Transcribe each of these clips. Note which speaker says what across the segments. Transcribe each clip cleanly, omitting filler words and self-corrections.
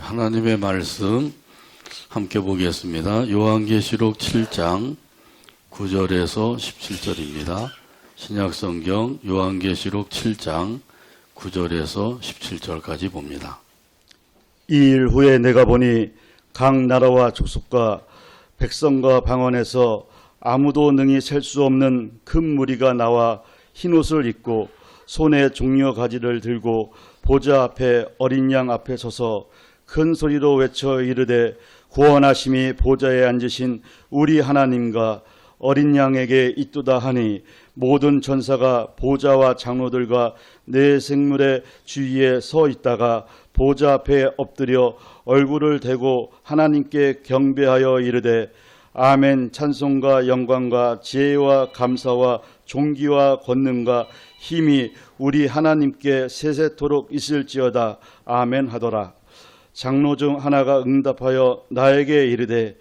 Speaker 1: 하나님의 말씀 함께 보겠습니다. 요한계시록 7장 9절에서 17절입니다. 신약성경 요한계시록 7장 9절에서 17절까지 봅니다.
Speaker 2: 이 일 후에 내가 보니 각 나라와 족속과 백성과 방언에서 아무도 능히 셀 수 없는 큰 무리가 나와 흰옷을 입고 손에 종려 가지를 들고 보좌 앞에 어린 양 앞에 서서 큰 소리로 외쳐 이르되 구원하심이 보좌에 앉으신 우리 하나님과 어린 양에게 있도다 하니 모든 전사가 보좌와 장로들과 네 생물의 주위에 서 있다가 보좌 앞에 엎드려 얼굴을 대고 하나님께 경배하여 이르되 아멘. 찬송과 영광과 지혜와 감사와 존귀와 권능과 힘이 우리 하나님께 세세토록 있을지어다. 아멘 하더라. 장로 중 하나가 응답하여 나에게 이르되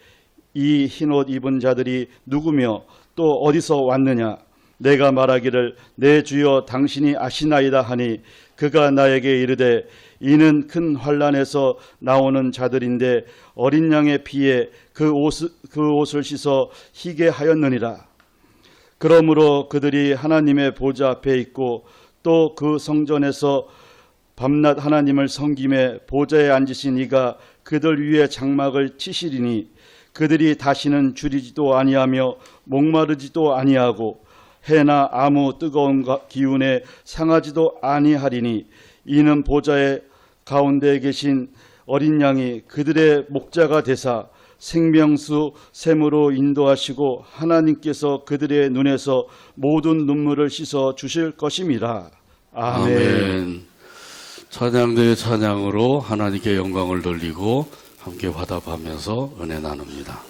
Speaker 2: 이 흰옷 입은 자들이 누구며 또 어디서 왔느냐? 내가 말하기를 내 주여 당신이 아시나이다 하니 그가 나에게 이르되 이는 큰 환난에서 나오는 자들인데 어린 양의 피에 그 옷을 씻어 희게 하였느니라. 그러므로 그들이 하나님의 보좌 앞에 있고 또 그 성전에서 밤낮 하나님을 섬김에 보좌에 앉으신 이가 그들 위에 장막을 치시리니 그들이 다시는 줄이지도 아니하며 목마르지도 아니하고 해나 아무 뜨거운 기운에 상하지도 아니하리니 이는 보좌의 가운데 계신 어린 양이 그들의 목자가 되사 생명수 샘으로 인도하시고 하나님께서 그들의 눈에서 모든 눈물을 씻어 주실 것임이라. 아멘.
Speaker 1: 아멘. 찬양대의 찬양으로 하나님께 영광을 돌리고 함께 화답하면서 은혜 나눕니다.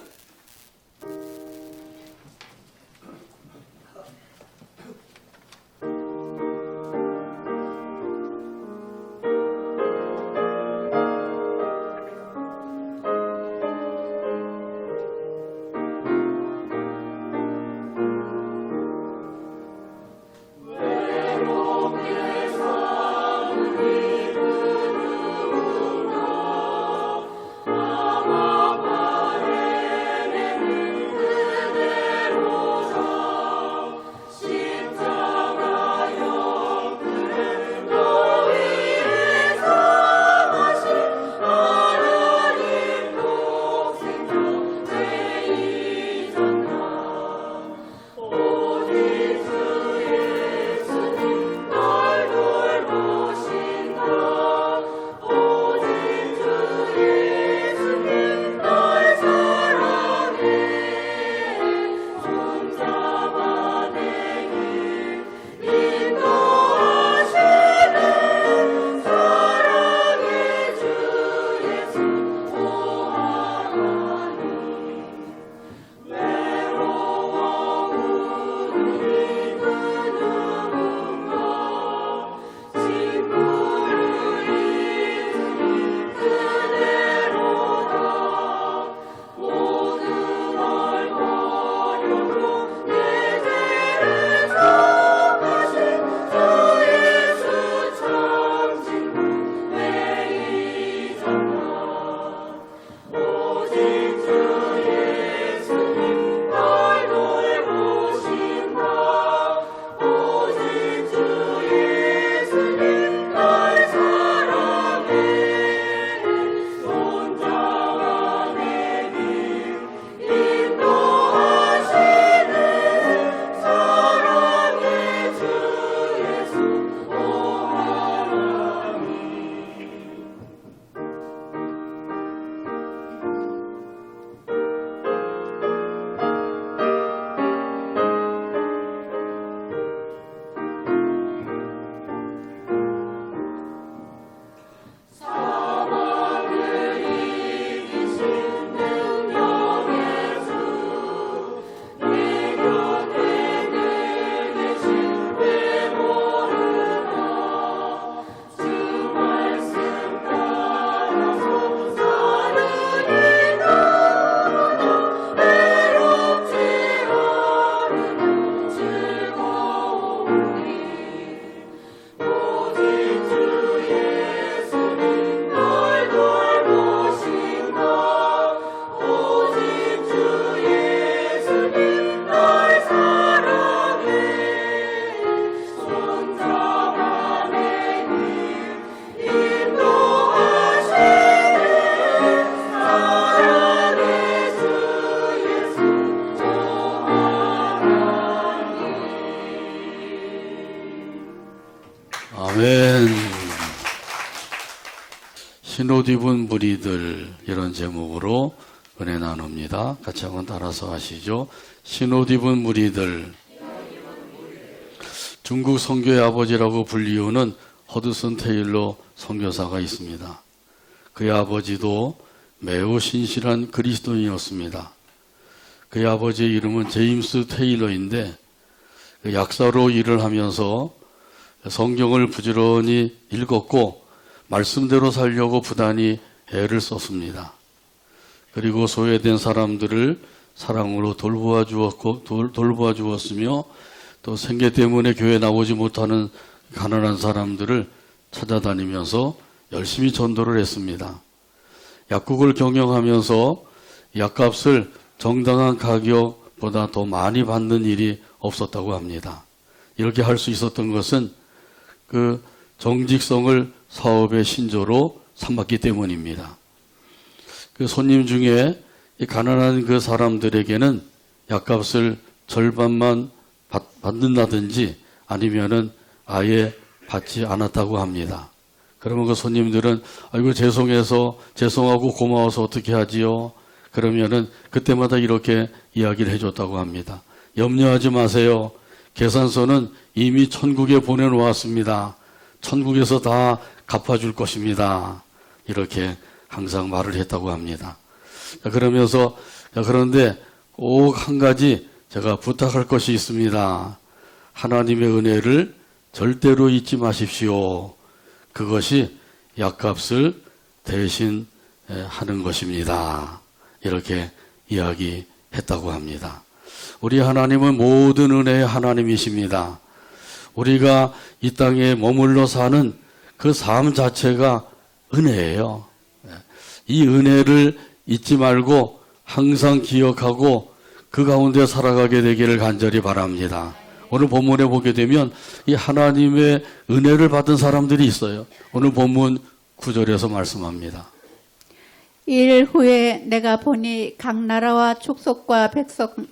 Speaker 1: 신옷 입은 무리들 이런 제목으로 은혜 나눕니다. 같이 한번 따라서 하시죠. 신옷 입은 무리들. 중국 선교의 아버지라고 불리우는 허드슨 테일러 선교사가 있습니다. 그의 아버지도 매우 신실한 그리스도인이었습니다. 그의 아버지의 이름은 제임스 테일러인데 그 약사로 일을 하면서 성경을 부지런히 읽었고 말씀대로 살려고 부단히 애를 썼습니다. 그리고 소외된 사람들을 사랑으로 돌보아 주었으며 또 생계 때문에 교회 나오지 못하는 가난한 사람들을 찾아다니면서 열심히 전도를 했습니다. 약국을 경영하면서 약값을 정당한 가격보다 더 많이 받는 일이 없었다고 합니다. 이렇게 할 수 있었던 것은 그 정직성을 사업의 신조로 삼았기 때문입니다. 그 손님 중에 이 가난한 그 사람들에게는 약값을 절반만 받는다든지 아니면은 아예 받지 않았다고 합니다. 그러면 그 손님들은 아이고 죄송하고 고마워서 어떻게 하지요? 그러면은 그때마다 이렇게 이야기를 해줬다고 합니다. 염려하지 마세요. 계산서는 이미 천국에 보내놓았습니다. 천국에서 다 갚아줄 것입니다. 이렇게 항상 말을 했다고 합니다. 그러면서 그런데 꼭 한 가지 제가 부탁할 것이 있습니다. 하나님의 은혜를 절대로 잊지 마십시오. 그것이 약값을 대신 하는 것입니다. 이렇게 이야기했다고 합니다. 우리 하나님은 모든 은혜의 하나님이십니다. 우리가 이 땅에 머물러 사는 그 삶 자체가 은혜예요. 이 은혜를 잊지 말고 항상 기억하고 그 가운데 살아가게 되기를 간절히 바랍니다. 오늘 본문에 보게 되면 이 하나님의 은혜를 받은 사람들이 있어요. 오늘 본문 9절에서 말씀합니다.
Speaker 3: 일 후에 내가 보니 각 나라와 족속과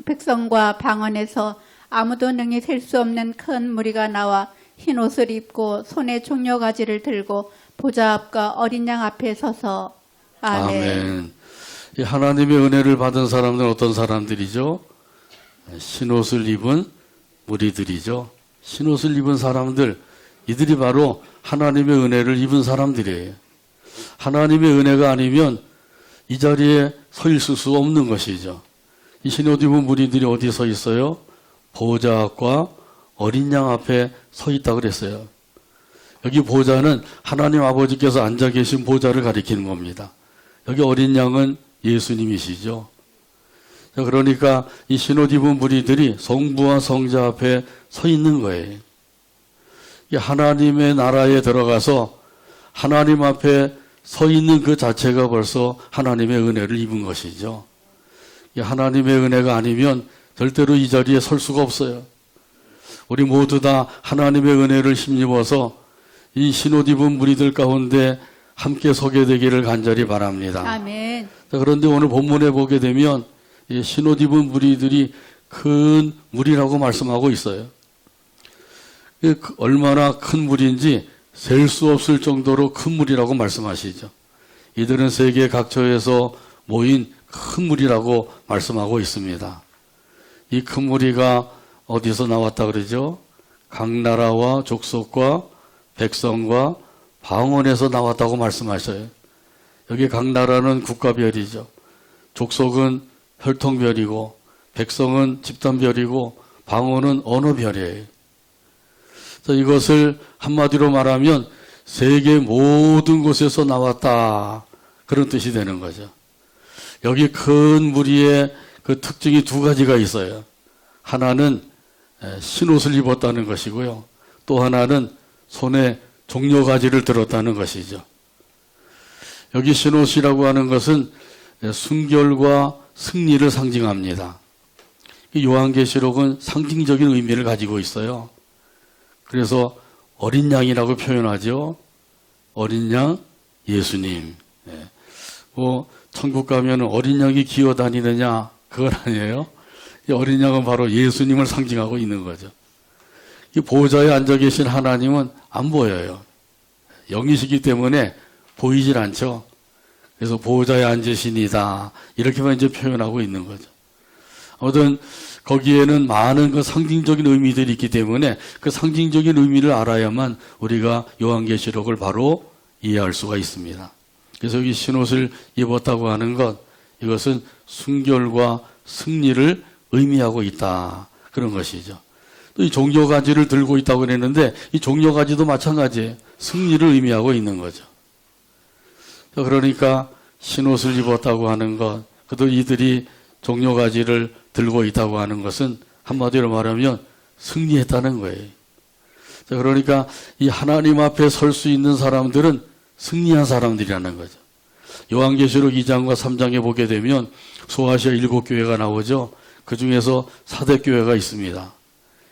Speaker 3: 백성과 방언에서 아무도 능히 셀 수 없는 큰 무리가 나와 흰 옷을 입고 손에 종려가지를 들고 보좌 앞과 어린 양 앞에 서서 아멘.
Speaker 1: 이 하나님의 은혜를 받은 사람들은 어떤 사람들이죠? 흰옷을 입은 무리들이죠. 흰옷을 입은 사람들, 이들이 바로 하나님의 은혜를 입은 사람들이에요. 하나님의 은혜가 아니면 이 자리에 서 있을 수 없는 것이죠. 이 흰옷 입은 무리들이 어디 서 있어요? 보좌 앞과 어린 양 앞에 서 있다고 그랬어요. 여기 보좌는 하나님 아버지께서 앉아 계신 보좌를 가리키는 겁니다. 여기 어린 양은 예수님이시죠. 그러니까 이 흰옷 입은 무리들이 성부와 성자 앞에 서 있는 거예요. 하나님의 나라에 들어가서 하나님 앞에 서 있는 그 자체가 벌써 하나님의 은혜를 입은 것이죠. 하나님의 은혜가 아니면 절대로 이 자리에 설 수가 없어요. 우리 모두 다 하나님의 은혜를 힘입어서 이 흰옷 입은 무리들 가운데 함께 서게 되기를 간절히 바랍니다.
Speaker 3: 아멘.
Speaker 1: 그런데 오늘 본문에 보게 되면 이 흰옷 입은 무리들이 큰 무리라고 말씀하고 있어요. 얼마나 큰 무리인지 셀 수 없을 정도로 큰 무리라고 말씀하시죠. 이들은 세계 각처에서 모인 큰 무리라고 말씀하고 있습니다. 이 큰 무리가 어디서 나왔다 그러죠? 각 나라와 족속과 백성과 방언에서 나왔다고 말씀하셔요. 여기 각 나라는 국가별이죠. 족속은 혈통별이고 백성은 집단별이고 방언은 언어별이에요. 이것을 한마디로 말하면 세계 모든 곳에서 나왔다. 그런 뜻이 되는 거죠. 여기 큰 무리의 그 특징이 두 가지가 있어요. 하나는 흰옷을 입었다는 것이고요. 또 하나는 손에 종려가지를 들었다는 것이죠. 여기 흰옷이라고 하는 것은 순결과 승리를 상징합니다. 요한계시록은 상징적인 의미를 가지고 있어요. 그래서 어린 양이라고 표현하죠. 어린 양 예수님. 천국 가면 어린 양이 기어다니느냐? 그건 아니에요. 이 어린 양은 바로 예수님을 상징하고 있는 거죠. 이 보좌에 앉아 계신 하나님은 안 보여요. 영이시기 때문에 보이질 않죠. 그래서 보호자에 앉으시니다. 이렇게만 이제 표현하고 있는 거죠. 아무튼 거기에는 많은 그 상징적인 의미들이 있기 때문에 그 상징적인 의미를 알아야만 우리가 요한계시록을 바로 이해할 수가 있습니다. 그래서 여기 신옷을 입었다고 하는 것, 이것은 순결과 승리를 의미하고 있다. 그런 것이죠. 또 이 종려가지를 들고 있다고 그랬는데 이 종려가지도 마찬가지예요. 승리를 의미하고 있는 거죠. 그러니까 신옷을 입었다고 하는 것, 그도 이들이 종려가지를 들고 있다고 하는 것은 한마디로 말하면 승리했다는 거예요. 자, 그러니까 이 하나님 앞에 설 수 있는 사람들은 승리한 사람들이라는 거죠. 요한계시록 2장과 3장에 보게 되면 소아시아 7교회가 나오죠. 그 중에서 사대교회가 있습니다.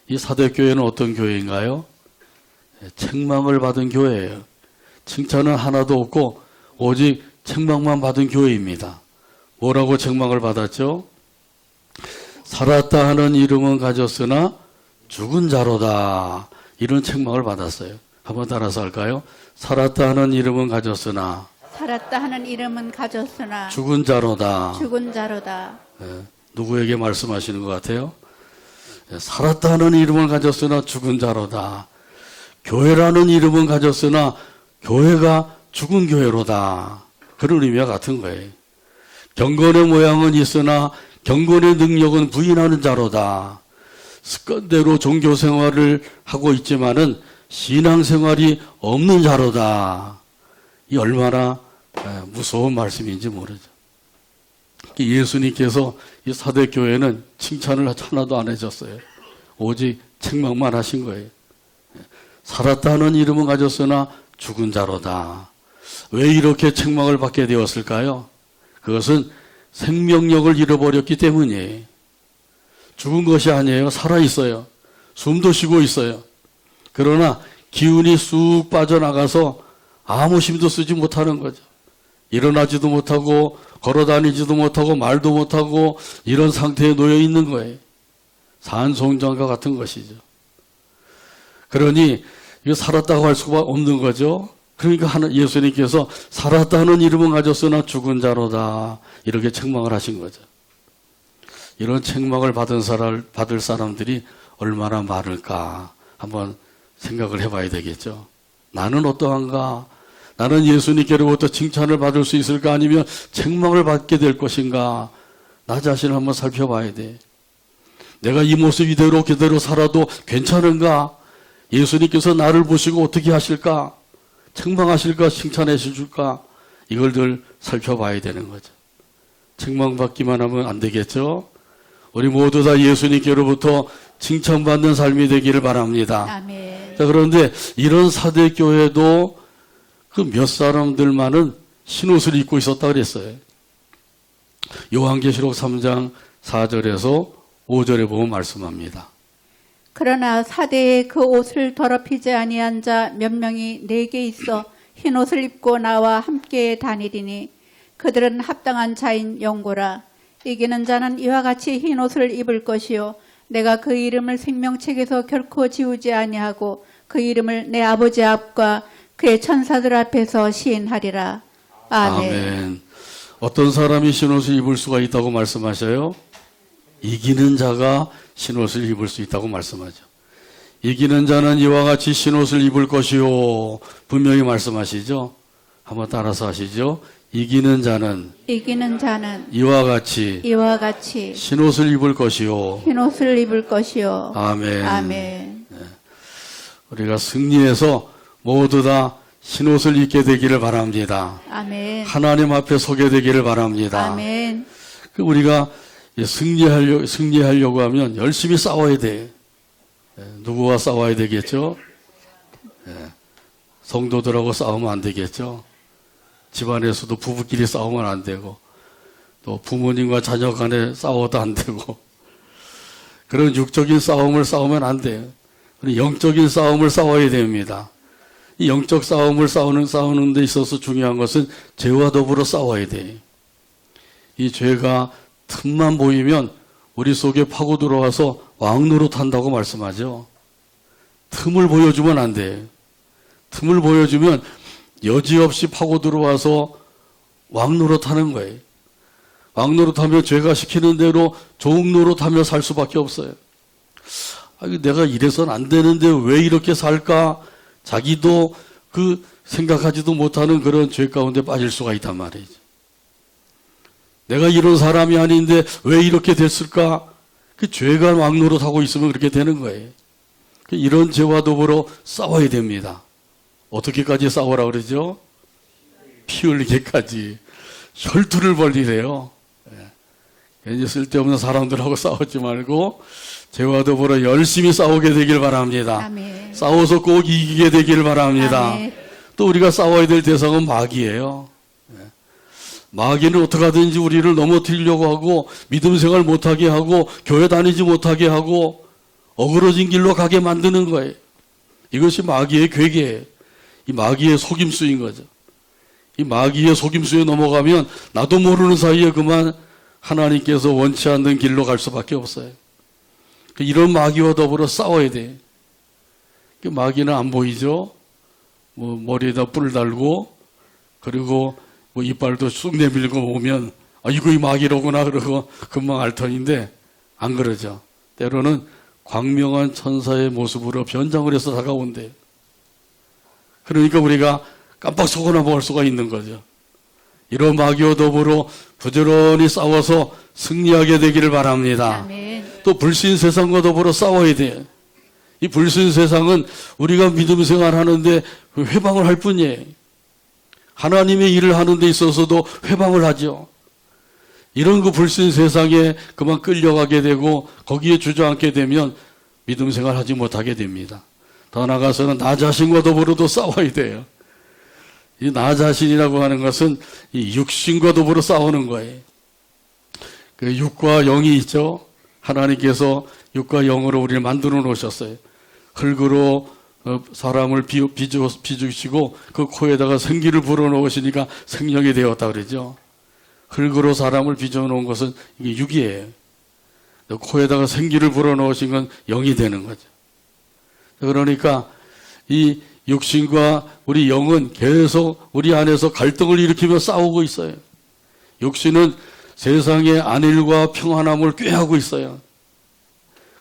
Speaker 1: 이 사대교회는 어떤 교회인가요? 책망을 받은 교회예요. 칭찬은 하나도 없고 오직 책망만 받은 교회입니다. 뭐라고 책망을 받았죠? 살았다 하는 이름은 가졌으나 죽은 자로다. 이런 책망을 받았어요. 한번 따라서 할까요? 살았다 하는 이름은 가졌으나
Speaker 3: 살았다 하는 이름은 가졌으나
Speaker 1: 죽은 자로다.
Speaker 3: 죽은 자로다.
Speaker 1: 누구에게 말씀하시는 것 같아요? 살았다 하는 이름을 가졌으나 죽은 자로다. 교회라는 이름은 가졌으나 교회가 죽은 교회로다. 그런 의미와 같은 거예요. 경건의 모양은 있으나 경건의 능력은 부인하는 자로다. 습관대로 종교 생활을 하고 있지만은 신앙 생활이 없는 자로다. 이 얼마나 무서운 말씀인지 모르죠. 예수님께서 이 사대교회는 칭찬을 하나도 안 해줬어요. 오직 책망만 하신 거예요. 살았다 하는 이름은 가졌으나 죽은 자로다. 왜 이렇게 책망을 받게 되었을까요? 그것은 생명력을 잃어버렸기 때문이에요. 죽은 것이 아니에요. 살아있어요. 숨도 쉬고 있어요. 그러나 기운이 쑥 빠져나가서 아무 힘도 쓰지 못하는 거죠. 일어나지도 못하고 걸어다니지도 못하고 말도 못하고 이런 상태에 놓여 있는 거예요. 산송장과 같은 것이죠. 그러니 이거 살았다고 할 수가 없는 거죠. 그러니까 예수님께서 살았다는 이름은 가졌으나 죽은 자로다. 이렇게 책망을 하신 거죠. 이런 책망을 받을 사람들이 얼마나 많을까 한번 생각을 해봐야 되겠죠. 나는 어떠한가? 나는 예수님께로부터 칭찬을 받을 수 있을까? 아니면 책망을 받게 될 것인가? 나 자신을 한번 살펴봐야 돼. 내가 이 모습 이대로 그대로 살아도 괜찮은가? 예수님께서 나를 보시고 어떻게 하실까? 책망하실까? 칭찬해 주실까? 이걸 늘 살펴봐야 되는 거죠. 책망받기만 하면 안 되겠죠? 우리 모두 다 예수님께로부터 칭찬받는 삶이 되기를 바랍니다.
Speaker 3: 아멘.
Speaker 1: 자, 그런데 이런 사대교회도 그 몇 사람들만은 신옷을 입고 있었다 그랬어요. 요한계시록 3장 4절에서 5절에 보면 말씀합니다.
Speaker 3: 그러나 사대에 그 옷을 더럽히지 아니한 자 몇 명이 내게 있어 흰 옷을 입고 나와 함께 다니리니 그들은 합당한 자인 영고라. 이기는 자는 이와 같이 흰 옷을 입을 것이요 내가 그 이름을 생명책에서 결코 지우지 아니하고 그 이름을 내 아버지 앞과 그의 천사들 앞에서 시인하리라. 아멘.
Speaker 1: 아멘. 어떤 사람이 신옷을 입을 수가 있다고 말씀하셔요? 이기는 자가 신옷을 입을 수 있다고 말씀하죠. 이기는 자는 이와 같이 신옷을 입을 것이요. 분명히 말씀하시죠. 한번 따라서 하시죠. 이기는 자는 이와 같이 신옷을 입을 것이요.
Speaker 3: 흰옷을 입을 것이요.
Speaker 1: 아멘.
Speaker 3: 아멘.
Speaker 1: 우리가 승리해서 모두 다 신옷을 입게 되기를 바랍니다.
Speaker 3: 아멘.
Speaker 1: 하나님 앞에 서게 되기를 바랍니다.
Speaker 3: 아멘.
Speaker 1: 우리가 승리하려고 하면 열심히 싸워야 돼. 누구와 싸워야 되겠죠? 성도들하고 싸우면 안 되겠죠? 집안에서도 부부끼리 싸우면 안 되고, 또 부모님과 자녀 간에 싸워도 안 되고, 그런 육적인 싸움을 싸우면 안 돼요. 영적인 싸움을 싸워야 됩니다. 이 영적 싸움을 싸우는 데 있어서 중요한 것은 죄와 더불어 싸워야 돼요. 이 죄가 틈만 보이면 우리 속에 파고 들어와서 왕노릇한다고 말씀하죠. 틈을 보여주면 안 돼요. 틈을 보여주면 여지없이 파고 들어와서 왕노릇하는 거예요. 왕노릇하면 죄가 시키는 대로 종노릇하며 살 수밖에 없어요. 내가 이래서는 안 되는데 왜 이렇게 살까? 자기도 그 생각하지도 못하는 그런 죄 가운데 빠질 수가 있단 말이죠. 내가 이런 사람이 아닌데 왜 이렇게 됐을까? 그 죄가 왕노릇하고 있으면 그렇게 되는 거예요. 이런 죄와 더불어 싸워야 됩니다. 어떻게까지 싸워라 그러죠? 피 흘리게까지. 혈투를 벌리래요. 괜히 쓸데없는 사람들하고 싸우지 말고 죄와 더불어 열심히 싸우게 되길 바랍니다.
Speaker 3: 아멘.
Speaker 1: 싸워서 꼭 이기게 되길 바랍니다.
Speaker 3: 아멘.
Speaker 1: 또 우리가 싸워야 될 대상은 마귀예요. 마귀는 어떻게 하든지 우리를 넘어뜨리려고 하고 믿음 생활 못하게 하고 교회 다니지 못하게 하고 어그러진 길로 가게 만드는 거예요. 이것이 마귀의 괴계예요. 이 마귀의 속임수인 거죠. 이 마귀의 속임수에 넘어가면 나도 모르는 사이에 그만 하나님께서 원치 않는 길로 갈 수밖에 없어요. 이런 마귀와 더불어 싸워야 돼. 마귀는 안 보이죠? 머리에다 뿔 달고, 그리고 이빨도 쑥 내밀고 오면, 이거 이 마귀로구나, 그러고 금방 알 터인데, 안 그러죠. 때로는 광명한 천사의 모습으로 변장을 해서 다가온대요. 그러니까 우리가 깜빡 속아나 볼 수가 있는 거죠. 이런 마귀와 더불어 부지런히 싸워서 승리하게 되기를 바랍니다.
Speaker 3: 아멘.
Speaker 1: 또 불신 세상과 더불어 싸워야 돼요. 이 불신 세상은 우리가 믿음 생활하는데 회방을 할 뿐이에요. 하나님의 일을 하는 데 있어서도 회방을 하죠. 이런 그 불신 세상에 그만 끌려가게 되고 거기에 주저앉게 되면 믿음 생활하지 못하게 됩니다. 더 나아가서는 나 자신과 더불어도 싸워야 돼요. 이 나 자신이라고 하는 것은 이 육신과 더불어 싸우는 거예요. 그 육과 영이 있죠. 하나님께서 육과 영으로 우리를 만들어 놓으셨어요. 흙으로 사람을 비주시고 그 코에다가 생기를 불어 넣으시니까 생명이 되었다 그러죠. 흙으로 사람을 빚어 놓은 것은 이게 육이에요. 코에다가 생기를 불어 넣으신 건 영이 되는 거죠. 그러니까 이 육신과 우리 영은 계속 우리 안에서 갈등을 일으키며 싸우고 있어요. 육신은 세상의 안일과 평안함을 꾀하고 있어요.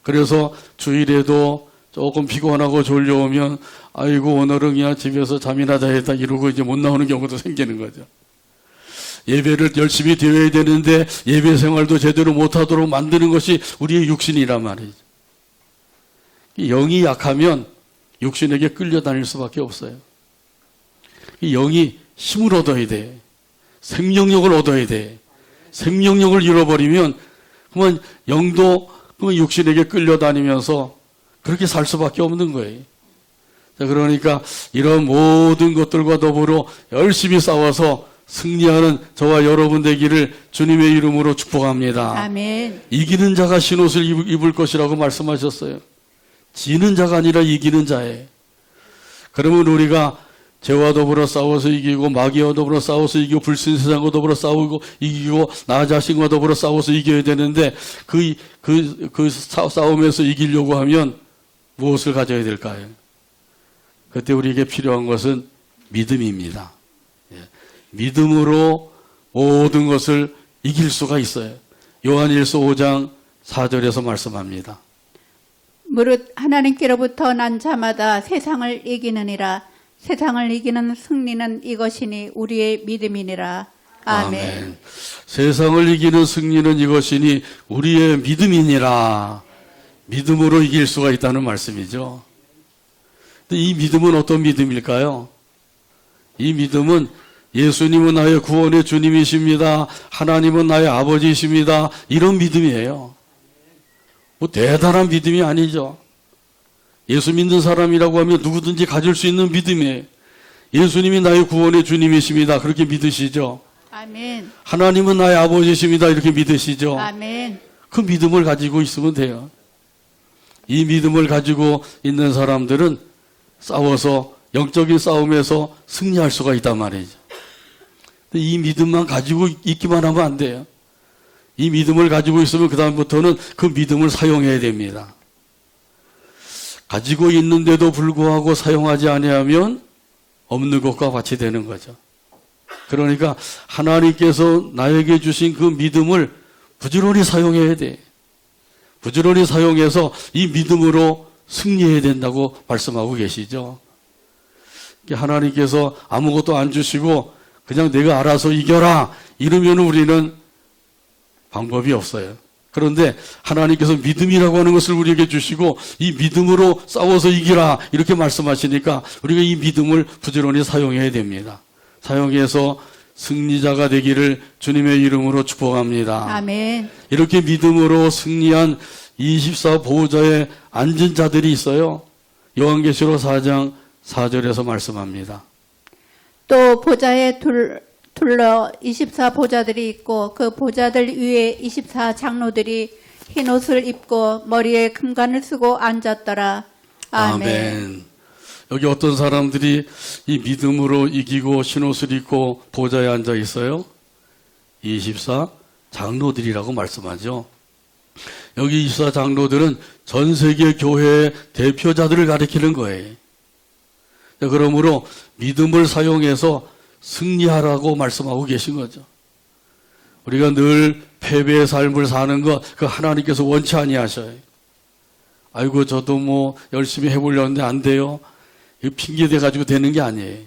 Speaker 1: 그래서 주일에도 조금 피곤하고 졸려오면 아이고 오늘은 그냥 집에서 잠이나 자야겠다 이러고 이제 못 나오는 경우도 생기는 거죠. 예배를 열심히 드려야 되는데 예배 생활도 제대로 못하도록 만드는 것이 우리의 육신이란 말이죠. 영이 약하면 육신에게 끌려다닐 수밖에 없어요. 이 영이 힘을 얻어야 돼. 생명력을 얻어야 돼. 생명력을 잃어버리면 그러면 영도 그러면 육신에게 끌려다니면서 그렇게 살 수밖에 없는 거예요. 자, 그러니까 이런 모든 것들과 더불어 열심히 싸워서 승리하는 저와 여러분 되기를 주님의 이름으로 축복합니다.
Speaker 3: 아멘.
Speaker 1: 이기는 자가 신옷을 입을 것이라고 말씀하셨어요. 지는 자가 아니라 이기는 자예요. 그러면 우리가 죄와 더불어 싸워서 이기고 마귀와 더불어 싸워서 이기고 불신 세상과 더불어 싸우고 이기고 나 자신과 더불어 싸워서 이겨야 되는데 그 싸움에서 이기려고 하면 무엇을 가져야 될까요? 그때 우리에게 필요한 것은 믿음입니다. 믿음으로 모든 것을 이길 수가 있어요. 요한일서 5장 4절에서 말씀합니다.
Speaker 3: 무릇 하나님께로부터 난 자마다 세상을 이기느니라. 세상을 이기는 승리는 이것이니 우리의 믿음이니라. 아멘.
Speaker 1: 세상을 이기는 승리는 이것이니 우리의 믿음이니라. 믿음으로 이길 수가 있다는 말씀이죠. 근데 이 믿음은 어떤 믿음일까요? 이 믿음은 예수님은 나의 구원의 주님이십니다. 하나님은 나의 아버지이십니다. 이런 믿음이에요. 뭐 대단한 믿음이 아니죠. 예수 믿는 사람이라고 하면 누구든지 가질 수 있는 믿음이에요. 예수님이 나의 구원의 주님이십니다. 그렇게 믿으시죠.
Speaker 3: 아멘.
Speaker 1: 하나님은 나의 아버지이십니다. 이렇게 믿으시죠.
Speaker 3: 아멘.
Speaker 1: 그 믿음을 가지고 있으면 돼요. 이 믿음을 가지고 있는 사람들은 싸워서 영적인 싸움에서 승리할 수가 있단 말이죠. 근데 이 믿음만 가지고 있기만 하면 안 돼요. 이 믿음을 가지고 있으면 그 다음부터는 그 믿음을 사용해야 됩니다. 가지고 있는데도 불구하고 사용하지 아니하면 없는 것과 같이 되는 거죠. 그러니까 하나님께서 나에게 주신 그 믿음을 부지런히 사용해야 돼. 부지런히 사용해서 이 믿음으로 승리해야 된다고 말씀하고 계시죠. 하나님께서 아무것도 안 주시고 그냥 내가 알아서 이겨라 이러면 우리는 방법이 없어요. 그런데 하나님께서 믿음이라고 하는 것을 우리에게 주시고 이 믿음으로 싸워서 이기라 이렇게 말씀하시니까 우리가 이 믿음을 부지런히 사용해야 됩니다. 사용해서 승리자가 되기를 주님의 이름으로 축복합니다.
Speaker 3: 아멘.
Speaker 1: 이렇게 믿음으로 승리한 24 보호자에 앉은 자들이 있어요. 요한계시록 4장 4절에서 말씀합니다.
Speaker 3: 또 보좌에 둘러 24 보좌들이 있고 그 보좌들 위에 24 장로들이 흰 옷을 입고 머리에 금관을 쓰고 앉았더라. 아멘.
Speaker 1: 여기 어떤 사람들이 이 믿음으로 이기고 흰옷을 입고 보좌에 앉아 있어요? 24 장로들이라고 말씀하죠. 여기 24 장로들은 전 세계 교회의 대표자들을 가리키는 거예요. 그러므로 믿음을 사용해서 승리하라고 말씀하고 계신 거죠. 우리가 늘 패배의 삶을 사는 것, 그 하나님께서 원치 아니하셔요. 아이고 저도 뭐 열심히 해보려는데 안 돼요. 이거 핑계대 가지고 되는 게 아니에요.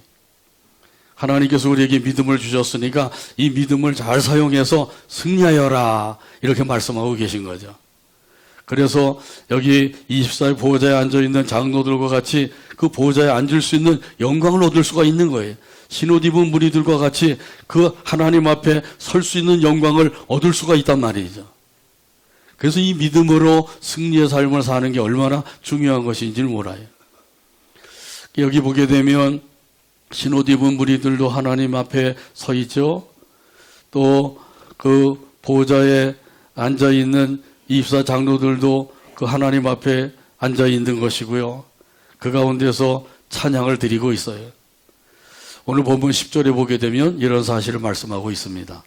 Speaker 1: 하나님께서 우리에게 믿음을 주셨으니까 이 믿음을 잘 사용해서 승리하여라 이렇게 말씀하고 계신 거죠. 그래서 여기 24의 보호자에 앉아있는 장로들과 같이 그 보호자에 앉을 수 있는 영광을 얻을 수가 있는 거예요. 흰옷 입은 무리들과 같이 그 하나님 앞에 설 수 있는 영광을 얻을 수가 있단 말이죠. 그래서 이 믿음으로 승리의 삶을 사는 게 얼마나 중요한 것인지를 몰라요. 여기 보게 되면 흰옷 입은 무리들도 하나님 앞에 서 있죠. 또 그 보호자에 앉아있는 24 장로들도 그 하나님 앞에 앉아 있는 것이고요. 그 가운데서 찬양을 드리고 있어요. 오늘 본문 10절에 보게 되면 이런 사실을 말씀하고 있습니다.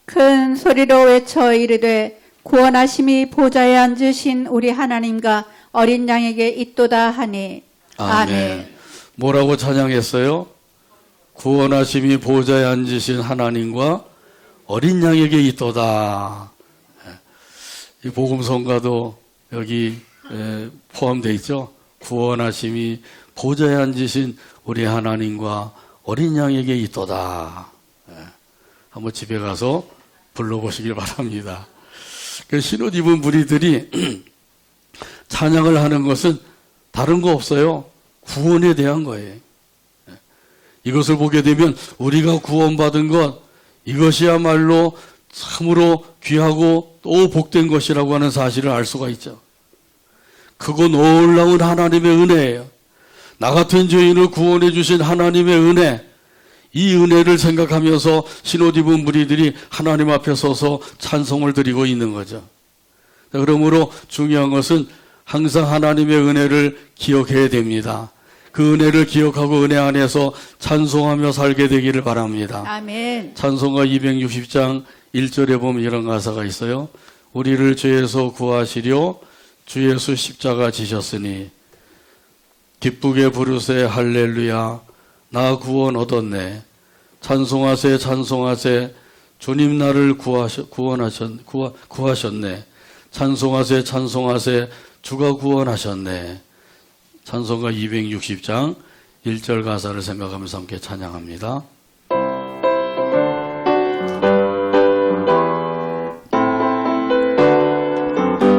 Speaker 3: 큰 소리로 외쳐 이르되 구원하심이 보좌에 앉으신 우리 하나님과 어린 양에게 있도다 하니. 아멘.
Speaker 1: 뭐라고 찬양했어요? 구원하심이 보좌에 앉으신 하나님과 어린 양에게 있도다. 이 복음성가도 여기 포함되어 있죠. 구원하심이 보좌에 앉으신 우리 하나님과 어린 양에게 있도다. 한번 집에 가서 불러보시길 바랍니다. 그 흰옷 입은 무리들이 찬양을 하는 것은 다른 거 없어요. 구원에 대한 거예요. 이것을 보게 되면 우리가 구원받은 것, 이것이야말로 참으로 귀하고 또 복된 것이라고 하는 사실을 알 수가 있죠. 크고 놀라운 하나님의 은혜예요. 나 같은 죄인을 구원해 주신 하나님의 은혜, 이 은혜를 생각하면서 흰옷 입은 무리들이 하나님 앞에 서서 찬송을 드리고 있는 거죠. 그러므로 중요한 것은 항상 하나님의 은혜를 기억해야 됩니다. 그 은혜를 기억하고 은혜 안에서 찬송하며 살게 되기를 바랍니다.
Speaker 3: 아멘.
Speaker 1: 찬송가 260장 1절에 보면 이런 가사가 있어요. 우리를 죄에서 구하시려 주 예수 십자가 지셨으니 기쁘게 부르세 할렐루야 나 구원 얻었네. 찬송하세 찬송하세 주님 나를 구하셨네. 찬송하세 찬송하세 주가 구원하셨네. 찬송가 260장 1절 가사를 생각하면서 함께 찬양합니다.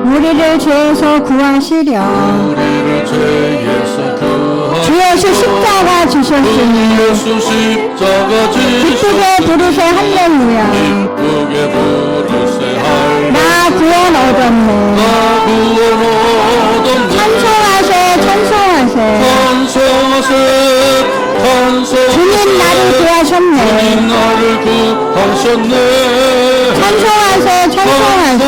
Speaker 4: 우리를 죄에서 구하시려
Speaker 1: 우리를 죄에서
Speaker 4: 주 예수 십자가 주셨으니
Speaker 1: 예수 십자가
Speaker 4: 기쁘게 부르세 할렐루야
Speaker 1: 기쁘게 부르세 할렐루야
Speaker 4: 나 구원 얻었네
Speaker 1: 나 구원 얻었네
Speaker 4: 찬송하세 찬송하세
Speaker 1: 찬송하세 찬송하세
Speaker 4: 주님 나를 구하셨네
Speaker 1: 주님 나를 구하셨네
Speaker 4: 찬송하세 찬송하세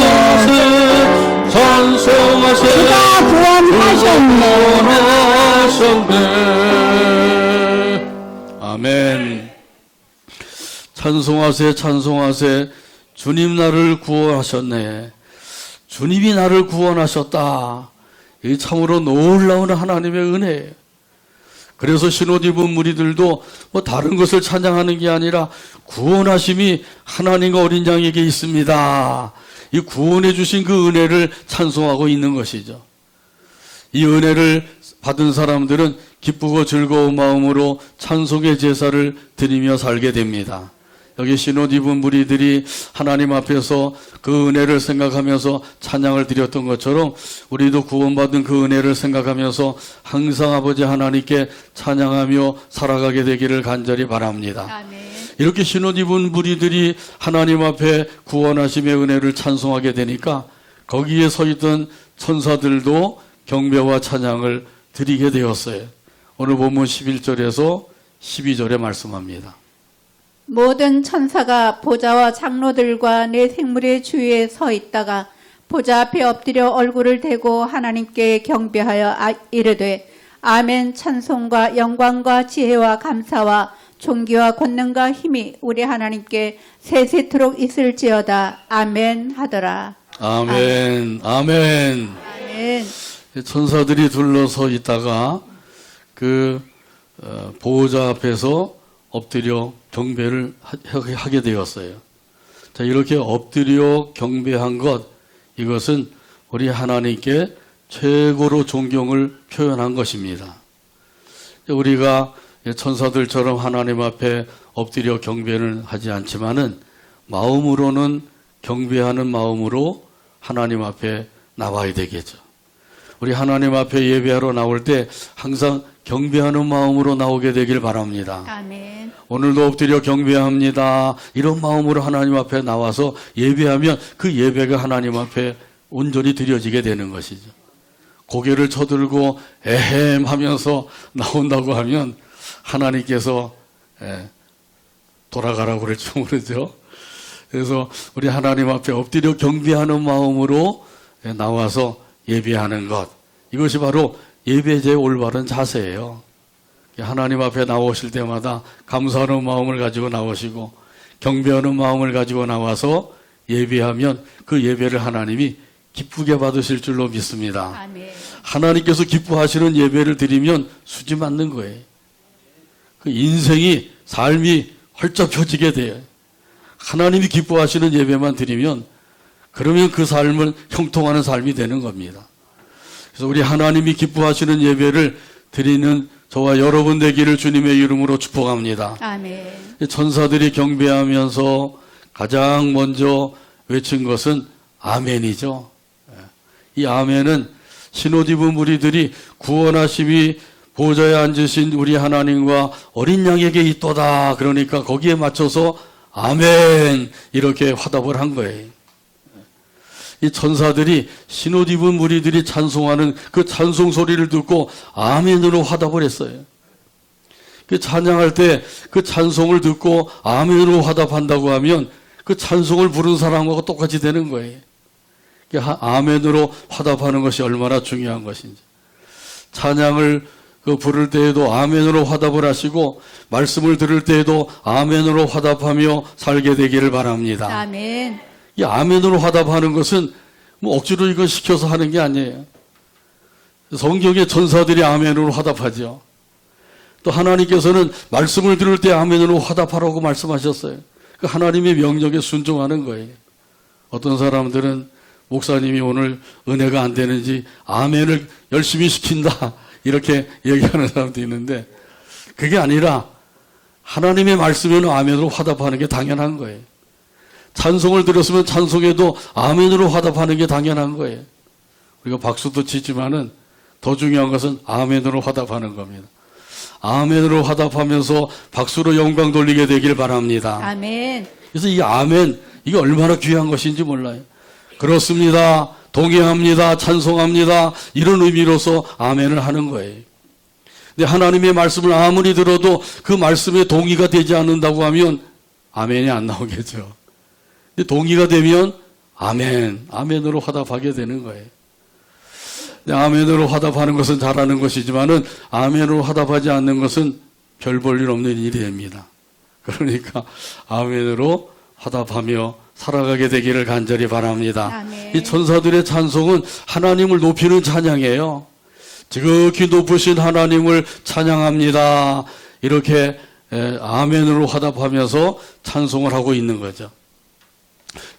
Speaker 1: 찬송하세
Speaker 4: 주가 구원하셨네
Speaker 1: 아멘. 찬송하세 찬송하세 주님 나를 구원하셨네. 주님이 나를 구원하셨다. 이 참으로 놀라운 하나님의 은혜예요. 그래서 신옷 입은 무리들도 뭐 다른 것을 찬양하는 게 아니라 구원하심이 하나님과 어린 양에게 있습니다. 이 구원해 주신 그 은혜를 찬송하고 있는 것이죠. 이 은혜를 받은 사람들은 기쁘고 즐거운 마음으로 찬송의 제사를 드리며 살게 됩니다. 여기 신옷 입은 무리들이 하나님 앞에서 그 은혜를 생각하면서 찬양을 드렸던 것처럼 우리도 구원받은 그 은혜를 생각하면서 항상 아버지 하나님께 찬양하며 살아가게 되기를 간절히 바랍니다.
Speaker 3: 아멘.
Speaker 1: 이렇게 신옷 입은 무리들이 하나님 앞에 구원하심의 은혜를 찬송하게 되니까 거기에 서 있던 천사들도 경배와 찬양을 드리게 되었어요. 오늘 본문 11절에서 12절에 말씀합니다.
Speaker 3: 모든 천사가 보좌와 장로들과 내 생물의 주위에 서 있다가 보좌 앞에 엎드려 얼굴을 대고 하나님께 경배하여 이르되 아멘. 찬송과 영광과 지혜와 감사와 존귀와 권능과 힘이 우리 하나님께 세세토록 있을지어다. 아멘 하더라.
Speaker 1: 아멘, 아멘.
Speaker 3: 아멘.
Speaker 1: 천사들이 둘러서 있다가 그 보호자 앞에서 엎드려 경배를 하게 되었어요. 자, 이렇게 엎드려 경배한 것, 이것은 우리 하나님께 최고로 존경을 표현한 것입니다. 우리가 천사들처럼 하나님 앞에 엎드려 경배를 하지 않지만은 마음으로는 경배하는 마음으로 하나님 앞에 나와야 되겠죠. 우리 하나님 앞에 예배하러 나올 때 항상 경배하는 마음으로 나오게 되길 바랍니다.
Speaker 3: 아멘.
Speaker 1: 오늘도 엎드려 경배합니다. 이런 마음으로 하나님 앞에 나와서 예배하면 그 예배가 하나님 앞에 온전히 드려지게 되는 것이죠. 고개를 쳐들고 에헴 하면서 나온다고 하면 하나님께서 돌아가라고 그랬죠, 모르죠. 그래서 우리 하나님 앞에 엎드려 경배하는 마음으로 나와서 예배하는 것, 이것이 바로 예배제의 올바른 자세예요. 하나님 앞에 나오실 때마다 감사하는 마음을 가지고 나오시고 경배하는 마음을 가지고 나와서 예배하면 그 예배를 하나님이 기쁘게 받으실 줄로 믿습니다.
Speaker 3: 아멘.
Speaker 1: 하나님께서 기뻐하시는 예배를 드리면 수지 맞는 거예요. 그 인생이, 삶이 활짝 펴지게 돼요. 하나님이 기뻐하시는 예배만 드리면 그러면 그 삶은 형통하는 삶이 되는 겁니다. 그래서 우리 하나님이 기뻐하시는 예배를 드리는 저와 여러분 되기를 주님의 이름으로 축복합니다.
Speaker 3: 아멘.
Speaker 1: 천사들이 경배하면서 가장 먼저 외친 것은 아멘이죠. 이 아멘은 신옷 입은 무리들이 구원하심이 보좌에 앉으신 우리 하나님과 어린 양에게 있도다. 그러니까 거기에 맞춰서 아멘 이렇게 화답을 한 거예요. 이 천사들이 신옷 입은 무리들이 찬송하는 그 찬송 소리를 듣고 아멘으로 화답을 했어요. 그 찬양할 때 그 찬송을 듣고 아멘으로 화답한다고 하면 그 찬송을 부른 사람하고 똑같이 되는 거예요. 아멘으로 화답하는 것이 얼마나 중요한 것인지. 찬양을 부를 때에도 아멘으로 화답을 하시고 말씀을 들을 때에도 아멘으로 화답하며 살게 되기를 바랍니다.
Speaker 3: 아멘.
Speaker 1: 이 아멘으로 화답하는 것은 뭐 억지로 이건 시켜서 하는 게 아니에요. 성경에 천사들이 아멘으로 화답하죠. 또 하나님께서는 말씀을 들을 때 아멘으로 화답하라고 말씀하셨어요. 그 하나님의 명령에 순종하는 거예요. 어떤 사람들은 목사님이 오늘 은혜가 안 되는지 아멘을 열심히 시킨다 이렇게 얘기하는 사람도 있는데 그게 아니라 하나님의 말씀에는 아멘으로 화답하는 게 당연한 거예요. 찬송을 들었으면 찬송에도 아멘으로 화답하는 게 당연한 거예요. 우리가 박수도 치지만은 더 중요한 것은 아멘으로 화답하는 겁니다. 아멘으로 화답하면서 박수로 영광 돌리게 되길 바랍니다.
Speaker 3: 아멘.
Speaker 1: 그래서 이 아멘, 이게 얼마나 귀한 것인지 몰라요. 그렇습니다. 동의합니다. 찬송합니다. 이런 의미로서 아멘을 하는 거예요. 근데 하나님의 말씀을 아무리 들어도 그 말씀에 동의가 되지 않는다고 하면 아멘이 안 나오겠죠. 근데 동의가 되면 아멘, 아멘으로 화답하게 되는 거예요. 아멘으로 화답하는 것은 잘하는 것이지만은 아멘으로 화답하지 않는 것은 별 볼 일 없는 일이 됩니다. 그러니까 아멘으로 화답하며 살아가게 되기를 간절히 바랍니다.
Speaker 3: 아멘.
Speaker 1: 이 천사들의 찬송은 하나님을 높이는 찬양이에요. 지극히 높으신 하나님을 찬양합니다. 이렇게 아멘으로 화답하면서 찬송을 하고 있는 거죠.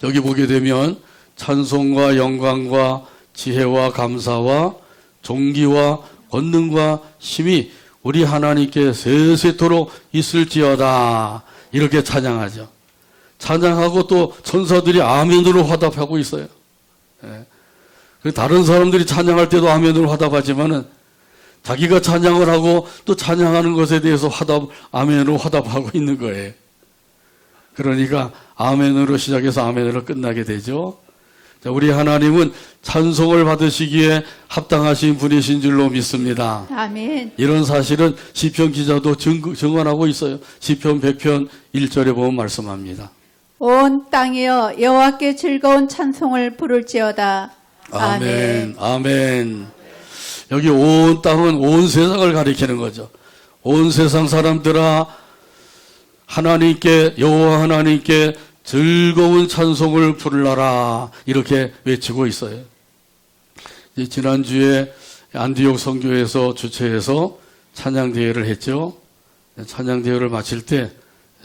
Speaker 1: 여기 보게 되면 찬송과 영광과 지혜와 감사와 존귀와 권능과 힘이 우리 하나님께 세세토록 있을지어다. 이렇게 찬양하죠. 찬양하고 또 천사들이 아멘으로 화답하고 있어요. 다른 사람들이 찬양할 때도 아멘으로 화답하지만은 자기가 찬양을 하고 또 찬양하는 것에 대해서 아멘으로 화답하고 있는 거예요. 그러니까 아멘으로 시작해서 아멘으로 끝나게 되죠. 자, 우리 하나님은 찬송을 받으시기에 합당하신 분이신 줄로 믿습니다.
Speaker 3: 아멘.
Speaker 1: 이런 사실은 시편 기자도 증언하고 있어요. 시편 100편 1절에 보면 말씀합니다.
Speaker 3: 온 땅이여 여호와께 즐거운 찬송을 부를지어다.
Speaker 1: 아멘. 아멘. 여기 온 땅은 온 세상을 가리키는 거죠. 온 세상 사람들아 하나님께 여호와 하나님께 즐거운 찬송을 부르라 이렇게 외치고 있어요. 지난주에 안디옥 선교에서 주최해서 찬양 대회를 했죠. 찬양 대회를 마칠 때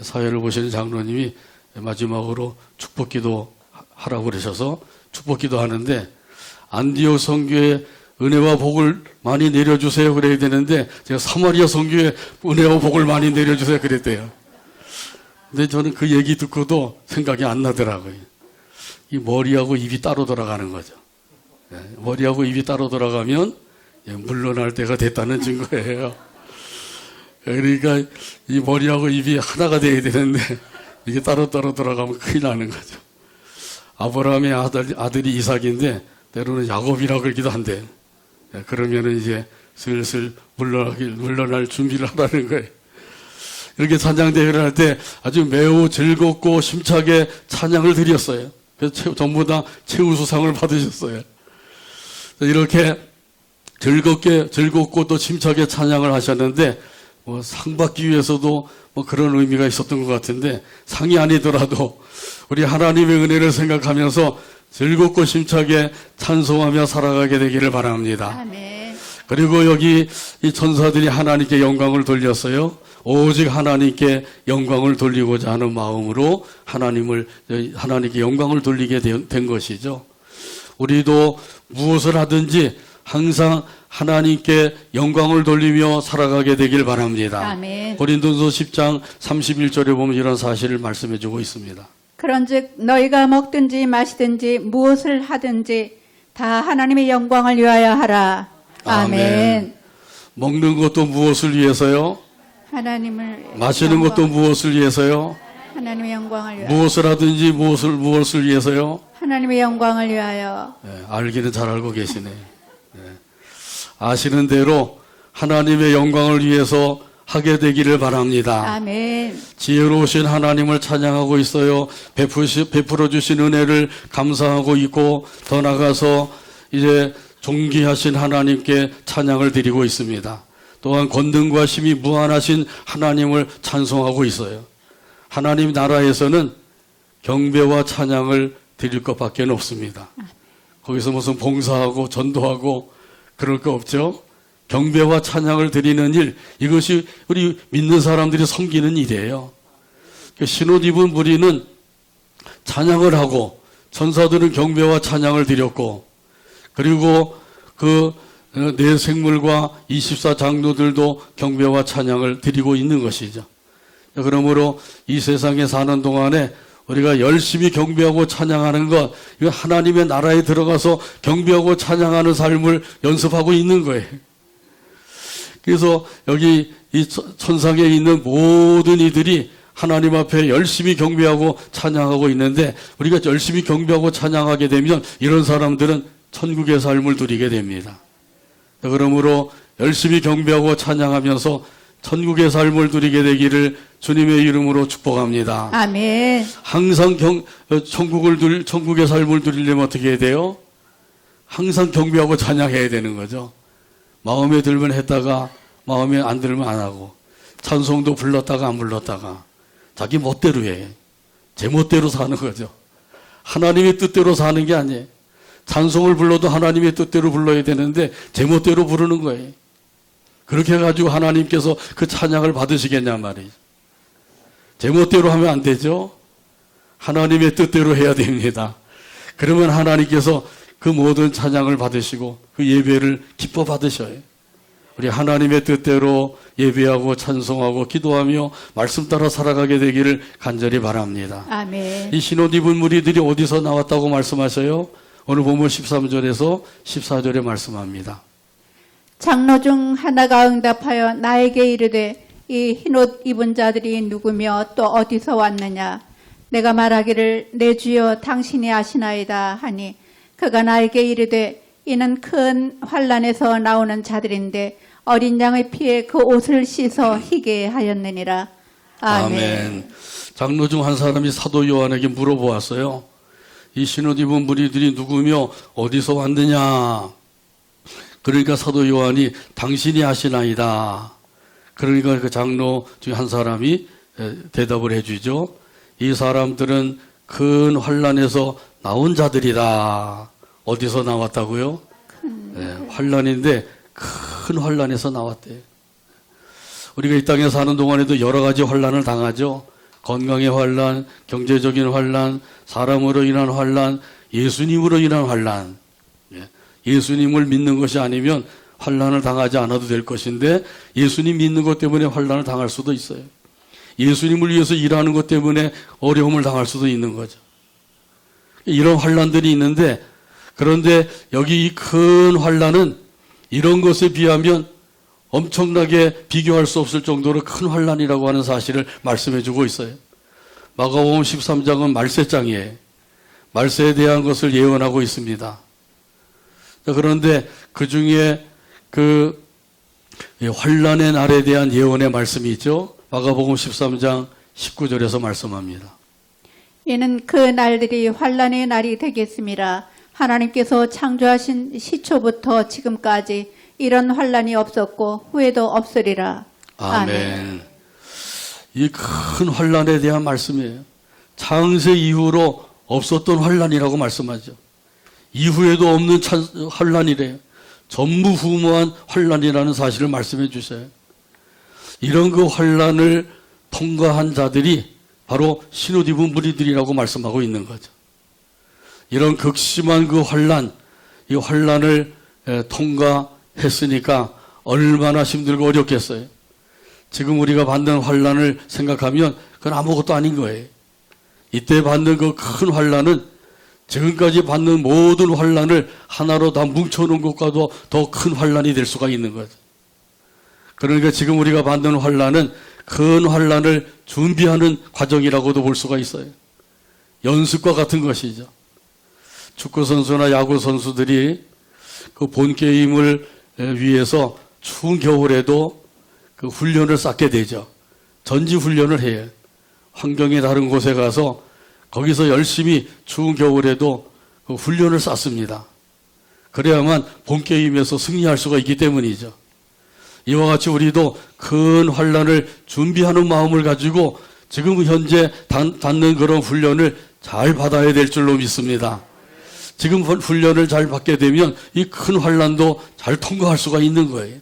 Speaker 1: 사회를 보시는 장로님이 마지막으로 축복기도 하라고 그러셔서 축복기도 하는데 안디옥 선교에 은혜와 복을 많이 내려주세요 그래야 되는데 제가 사마리아 선교에 은혜와 복을 많이 내려주세요 그랬대요. 근데 저는 그 얘기 듣고도 생각이 안 나더라고요. 이 머리하고 입이 따로 돌아가는 거죠. 머리하고 입이 따로 돌아가면 물러날 때가 됐다는 증거예요. 그러니까 이 머리하고 입이 하나가 돼야 되는데 이게 따로따로 돌아가면 큰일 나는 거죠. 아브라함의 아들이 이삭인데 때로는 야곱이라고 그러기도 한데 그러면은 이제 슬슬 물러날 준비를 하라는 거예요. 이렇게 찬양대회를 할 때 아주 매우 즐겁고 심차게 찬양을 드렸어요. 그래서 전부 다 최우수상을 받으셨어요. 이렇게 즐겁고 또 심차게 찬양을 하셨는데 뭐 상 받기 위해서도 뭐 그런 의미가 있었던 것 같은데 상이 아니더라도 우리 하나님의 은혜를 생각하면서 즐겁고 심차게 찬송하며 살아가게 되기를 바랍니다.
Speaker 3: 아멘.
Speaker 1: 그리고 여기 이 천사들이 하나님께 영광을 돌렸어요. 오직 하나님께 영광을 돌리고자 하는 마음으로 하나님께 영광을 돌리게 된 것이죠. 우리도 무엇을 하든지 항상 하나님께 영광을 돌리며 살아가게 되길 바랍니다.
Speaker 3: 아멘.
Speaker 1: 고린도서 10장 31절에 보면 이런 사실을 말씀해 주고 있습니다.
Speaker 3: 그런즉 너희가 먹든지 마시든지 무엇을 하든지 다 하나님의 영광을 위하여 하라. 아멘.
Speaker 1: 먹는 것도 무엇을 위해서요?
Speaker 3: 하나님을
Speaker 1: 마시는 것도 무엇을 위해서요?
Speaker 3: 하나님의 영광을 위하여.
Speaker 1: 무엇을 하든지 무엇을 위해서요?
Speaker 3: 하나님의 영광을 위하여.
Speaker 1: 알기는 잘 알고 계시네. 아시는 대로 하나님의 영광을 위해서 하게 되기를 바랍니다.
Speaker 3: 아멘.
Speaker 1: 지혜로우신 하나님을 찬양하고 있어요. 베풀어 주신 은혜를 감사하고 있고 더 나아가서 이제 존귀하신 하나님께 찬양을 드리고 있습니다. 또한 권능과 힘이 무한하신 하나님을 찬송하고 있어요. 하나님 나라에서는 경배와 찬양을 드릴 것밖에 없습니다. 거기서 무슨 봉사하고 전도하고 그럴 거 없죠. 경배와 찬양을 드리는 일, 이것이 우리 믿는 사람들이 섬기는 일이에요. 신옷 입은 무리는 찬양을 하고 천사들은 경배와 찬양을 드렸고 그리고 그 내 생물과 24 장로들도 경배와 찬양을 드리고 있는 것이죠. 그러므로 이 세상에 사는 동안에 우리가 열심히 경배하고 찬양하는 것, 이거 하나님의 나라에 들어가서 경배하고 찬양하는 삶을 연습하고 있는 거예요. 그래서 여기 이 천상에 있는 모든 이들이 하나님 앞에 열심히 경배하고 찬양하고 있는데 우리가 열심히 경배하고 찬양하게 되면 이런 사람들은 천국의 삶을 누리게 됩니다. 그러므로 열심히 경배하고 찬양하면서 천국의 삶을 누리게 되기를 주님의 이름으로 축복합니다.
Speaker 3: 아멘.
Speaker 1: 항상 천국의 삶을 누리려면 어떻게 해야 돼요? 항상 경배하고 찬양해야 되는 거죠. 마음에 들면 했다가 마음에 안 들면 안 하고 찬송도 불렀다가 안 불렀다가 자기 멋대로 해. 제 멋대로 사는 거죠. 하나님의 뜻대로 사는 게 아니에요. 찬송을 불러도 하나님의 뜻대로 불러야 되는데 제멋대로 부르는 거예요. 그렇게 해가지고 하나님께서 그 찬양을 받으시겠냐 말이에요. 제멋대로 하면 안 되죠. 하나님의 뜻대로 해야 됩니다. 그러면 하나님께서 그 모든 찬양을 받으시고 그 예배를 기뻐 받으셔요. 우리 하나님의 뜻대로 예배하고 찬송하고 기도하며 말씀 따라 살아가게 되기를 간절히 바랍니다.
Speaker 3: 아멘.
Speaker 1: 이 신옷 입은 무리들이 어디서 나왔다고 말씀하셔요? 오늘 본문 13절에서 14절에 말씀합니다.
Speaker 3: 장로 중 하나가 응답하여 나에게 이르되 이 흰옷 입은 자들이 누구며 또 어디서 왔느냐? 내가 말하기를 내 주여 당신이 아시나이다 하니 그가 나에게 이르되 이는 큰 환란에서 나오는 자들인데 어린 양의 피에 그 옷을 씻어 희게 하였느니라. 아멘.
Speaker 1: 장로 중 한 사람이 사도 요한에게 물어보았어요. 이 신옷 입은 무리들이 누구며 어디서 왔느냐? 그러니까 사도 요한이 당신이 아시나이다. 그러니까 그 장로 중 한 사람이 대답을 해주죠. 이 사람들은 큰 환란에서 나온 자들이다. 어디서 나왔다고요? 환란인데 큰 환란에서 나왔대요. 우리가 이 땅에 사는 동안에도 여러 가지 환란을 당하죠. 건강의 환란, 경제적인 환란, 사람으로 인한 환란, 예수님으로 인한 환란. 예수님을 믿는 것이 아니면 환란을 당하지 않아도 될 것인데 예수님 믿는 것 때문에 환란을 당할 수도 있어요. 예수님을 위해서 일하는 것 때문에 어려움을 당할 수도 있는 거죠. 이런 환란들이 있는데 그런데 여기 이 큰 환란은 이런 것에 비하면 엄청나게 비교할 수 없을 정도로 큰 환란이라고 하는 사실을 말씀해 주고 있어요. 마가복음 13장은 말세장이에요. 말세에 대한 것을 예언하고 있습니다. 그런데 그 중에 그 환란의 날에 대한 예언의 말씀이 있죠. 마가복음 13장 19절에서 말씀합니다.
Speaker 3: 이는 그 날들이 환란의 날이 되겠습니다. 하나님께서 창조하신 시초부터 지금까지 이런 환란이 없었고 후에도 없으리라.
Speaker 1: 아멘. 이 큰 환란에 대한 말씀이에요. 창세 이후로 없었던 환란이라고 말씀하죠. 이후에도 없는 환란이래요. 전무후무한 환란이라는 사실을 말씀해 주셔요. 이런 그 환란을 통과한 자들이 바로 신옷 입은 무리들이라고 말씀하고 있는 거죠. 이런 극심한 그 환란, 이 환란을 통과했으니까 얼마나 힘들고 어렵겠어요. 지금 우리가 받는 환란을 생각하면 그건 아무것도 아닌 거예요. 이때 받는 그 큰 환란은 지금까지 받는 모든 환란을 하나로 다 뭉쳐놓은 것과도 더 큰 환란이 될 수가 있는 거죠. 그러니까 지금 우리가 받는 환란은 큰 환란을 준비하는 과정이라고도 볼 수가 있어요. 연습과 같은 것이죠. 축구 선수나 야구 선수들이 그 본 게임을 위해서 추운 겨울에도 그 훈련을 쌓게 되죠. 전지 훈련을 해요. 환경이 다른 곳에 가서 거기서 열심히 추운 겨울에도 그 훈련을 쌓습니다. 그래야만 본 게임에서 승리할 수가 있기 때문이죠. 이와 같이 우리도 큰 환란을 준비하는 마음을 가지고 지금 현재 받는 그런 훈련을 잘 받아야 될 줄로 믿습니다. 지금 훈련을 잘 받게 되면 이 큰 환란도 잘 통과할 수가 있는 거예요.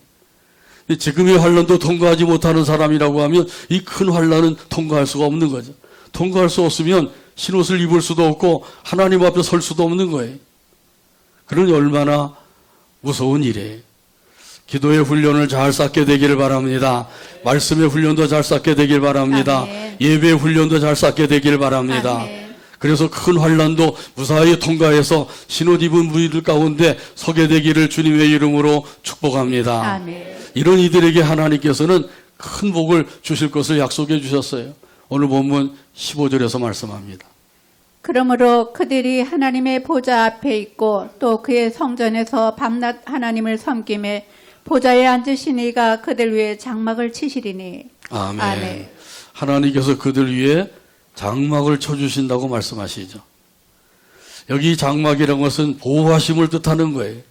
Speaker 1: 지금의 환란도 통과하지 못하는 사람이라고 하면 이 큰 환란은 통과할 수가 없는 거죠. 통과할 수 없으면 신옷을 입을 수도 없고 하나님 앞에 설 수도 없는 거예요. 그러니 얼마나 무서운 일이에요. 기도의 훈련을 잘 쌓게 되기를 바랍니다. 말씀의 훈련도 잘 쌓게 되길 바랍니다.
Speaker 3: 아멘.
Speaker 1: 예배의 훈련도 잘 쌓게 되길 바랍니다.
Speaker 3: 아멘.
Speaker 1: 그래서 큰 환란도 무사히 통과해서 신옷 입은 무리들 가운데 서게 되기를 주님의 이름으로 축복합니다.
Speaker 3: 아멘.
Speaker 1: 이런 이들에게 하나님께서는 큰 복을 주실 것을 약속해 주셨어요. 오늘 본문 15절에서 말씀합니다.
Speaker 3: 그러므로 그들이 하나님의 보좌 앞에 있고 또 그의 성전에서 밤낮 하나님을 섬김에 보좌에 앉으신 이가 그들 위에 장막을 치시리니.
Speaker 1: 아멘.
Speaker 3: 아멘.
Speaker 1: 하나님께서 그들 위해 장막을 쳐주신다고 말씀하시죠. 여기 장막이라는 것은 보호하심을 뜻하는 거예요.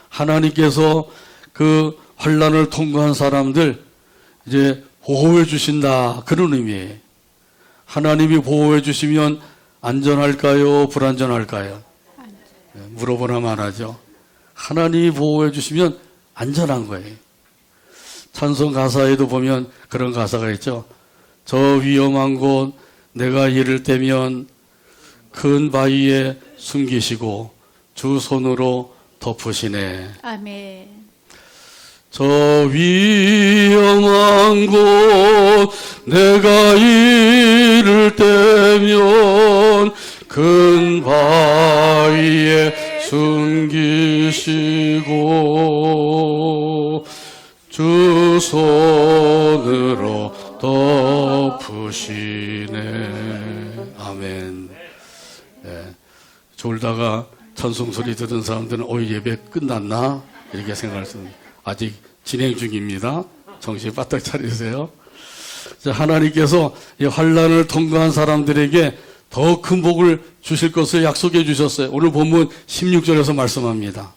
Speaker 1: 하나님께서 그 환란을 통과한 사람들 이제 보호해 주신다, 그런 의미예요. 하나님이 보호해 주시면 안전할까요? 불안전할까요? 물어보나 말하죠. 하나님이 보호해 주시면 안전한 거예요. 찬송 가사에도 보면 그런 가사가 있죠. 저 위험한 곳 내가 이를 때면 큰 바위에 숨기시고 주 손으로 덮으시네.
Speaker 3: 아멘.
Speaker 1: 저 위험한 곳 내가 이를 때면 큰 바위에 숨기시고 주 손으로 덮으시네. 아멘. 네. 졸다가 찬송 소리 듣은 사람들은 예배 끝났나? 이렇게 생각할 수 있는, 아직 진행 중입니다. 정신 바짝 차리세요. 하나님께서 이 환난을 통과한 사람들에게 더 큰 복을 주실 것을 약속해 주셨어요. 오늘 본문 16절에서 말씀합니다.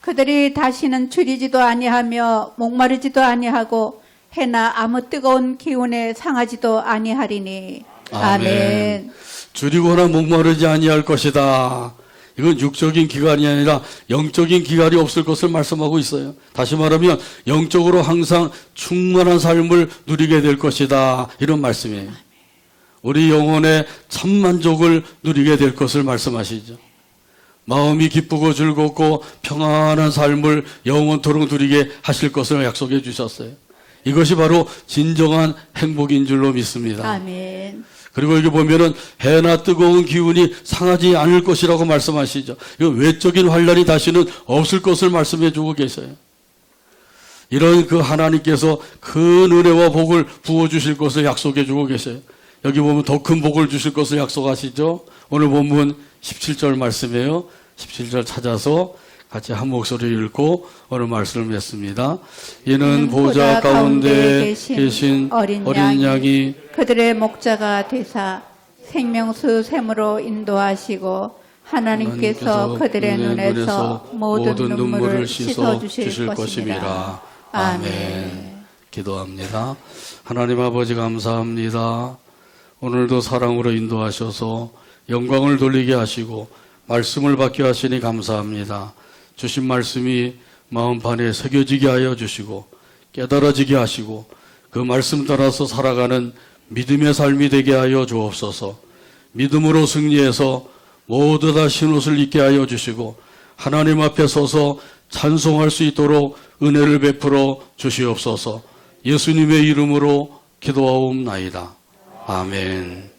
Speaker 3: 그들이 다시는 줄이지도 아니하며 목마르지도 아니하고 해나 아무 뜨거운 기운에 상하지도 아니하리니. 아멘.
Speaker 1: 줄이거나 목마르지 아니할 것이다. 이건 육적인 기간이 아니라 영적인 기간이 없을 것을 말씀하고 있어요. 다시 말하면 영적으로 항상 충만한 삶을 누리게 될 것이다. 이런 말씀이에요. 우리 영혼의 참만족을 누리게 될 것을 말씀하시죠. 마음이 기쁘고 즐겁고 평안한 삶을 영원토록 누리게 하실 것을 약속해 주셨어요. 이것이 바로 진정한 행복인 줄로 믿습니다.
Speaker 3: 아멘.
Speaker 1: 그리고 여기 보면은 해나 뜨거운 기운이 상하지 않을 것이라고 말씀하시죠. 이 외적인 환란이 다시는 없을 것을 말씀해 주고 계셔요. 이런 그 하나님께서 큰 은혜와 복을 부어 주실 것을 약속해 주고 계셔요. 여기 보면 더 큰 복을 주실 것을 약속하시죠. 오늘 본문 17절 말씀이에요. 17절 찾아서 같이 한 목소리 읽고 오늘 말씀을 맺습니다. 이는 보좌 가운데 계신 어린 양이
Speaker 3: 그들의 목자가 되사 생명수 샘으로 인도하시고 하나님께서 그들의 눈에서 모든 눈물을 씻어 주실 것입니다. 아멘.
Speaker 1: 기도합니다. 하나님 아버지 감사합니다. 오늘도 사랑으로 인도하셔서 영광을 돌리게 하시고 말씀을 받게 하시니 감사합니다. 주신 말씀이 마음판에 새겨지게 하여 주시고 깨달아지게 하시고 그 말씀 따라서 살아가는 믿음의 삶이 되게 하여 주옵소서. 믿음으로 승리해서 모두 다 신옷을 입게 하여 주시고 하나님 앞에 서서 찬송할 수 있도록 은혜를 베풀어 주시옵소서. 예수님의 이름으로 기도하옵나이다. 아멘.